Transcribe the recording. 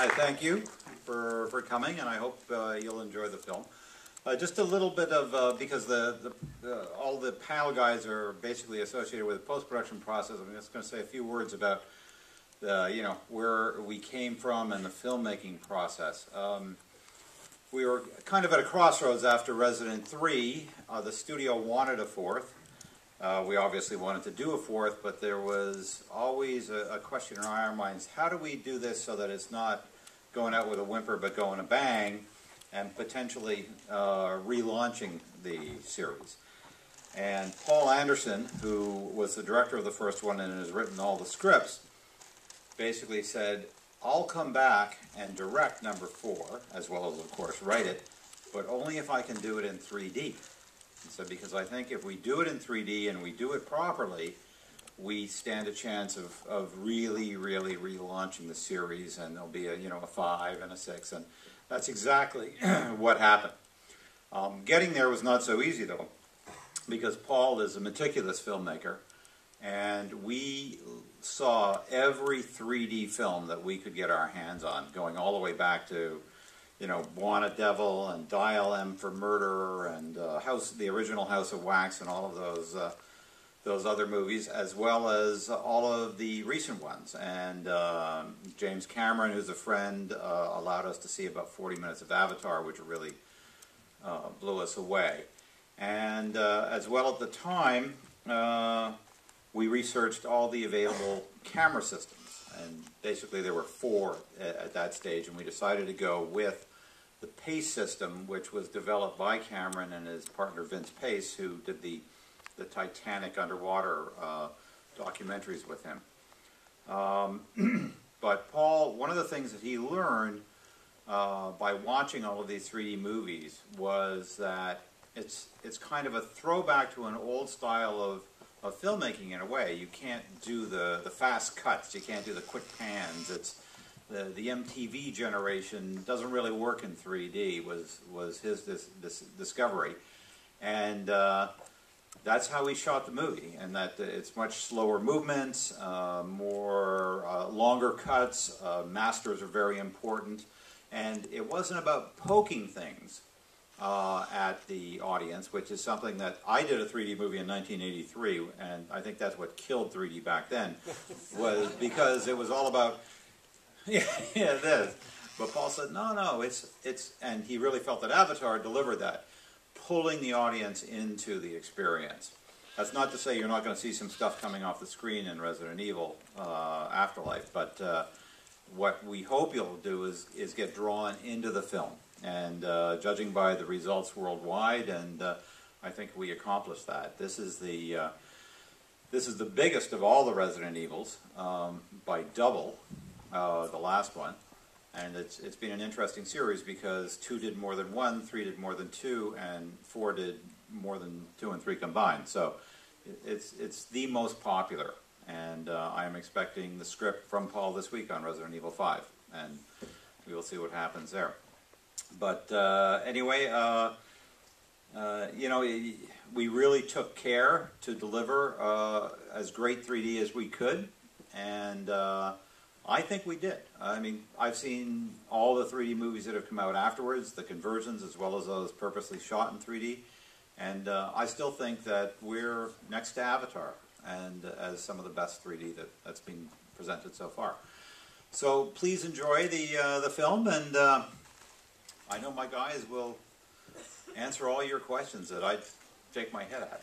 I thank you for coming, and I hope you'll enjoy the film. Just a little bit of, because all the panel guys are basically associated with the post-production process, I'm just going to say a few words about where we came from and the filmmaking process. We were kind of at a crossroads after Resident 3. The studio wanted a fourth. We obviously wanted to do a fourth, but there was always a question in our minds: how do we do this so that it's not going out with a whimper but going a bang, and potentially relaunching the series? And Paul Anderson, who was the director of the first one and has written all the scripts, basically said, I'll come back and direct number 4, as well as, of course, write it, but only if I can do it in 3D. He said, because I think if we do it in 3D and we do it properly, we stand a chance of really, really relaunching the series, and there'll be a 5 and a 6, and that's exactly what happened. Getting there was not so easy, though, because Paul is a meticulous filmmaker, and we saw every 3D film that we could get our hands on, going all the way back to, Buona Devil and Dial M for Murder and the original House of Wax and all of those other movies, as well as all of the recent ones. And James Cameron, who's a friend, allowed us to see about 40 minutes of Avatar, which really blew us away. And as well at the time, we researched all the available camera systems, and basically there were 4 at that stage, and we decided to go with the Pace system, which was developed by Cameron and his partner Vince Pace, who did the Titanic underwater documentaries with him. But Paul, one of the things that he learned by watching all of these 3D movies was that it's kind of a throwback to an old style of filmmaking in a way. You can't do the fast cuts, you can't do the quick pans. It's the MTV generation doesn't really work in 3D, was his discovery. And that's how he shot the movie, and that it's much slower movements, longer cuts, masters are very important, and it wasn't about poking things at the audience, which is something that I did a 3D movie in 1983, and I think that's what killed 3D back then, was because it was all about, it is. But Paul said, no, it's, and he really felt that Avatar delivered that, pulling the audience into the experience. That's not to say you're not going to see some stuff coming off the screen in Resident Evil Afterlife, but what we hope you'll do is get drawn into the film. And judging by the results worldwide, and I think we accomplished that. This is the biggest of all the Resident Evils by double the last one, and it's been an interesting series because 2 did more than 1, 3 did more than 2, and 4 did more than 2 and 3 combined. So it's the most popular, and I am expecting the script from Paul this week on Resident Evil 5, and we will see what happens there. But anyway, we really took care to deliver as great 3D as we could, and I think we did. I mean, I've seen all the 3D movies that have come out afterwards, the conversions as well as those purposely shot in 3D, and I still think that we're next to Avatar, and as some of the best 3D that's been presented so far. So please enjoy the film, and I know my guys will answer all your questions that I shake my head at.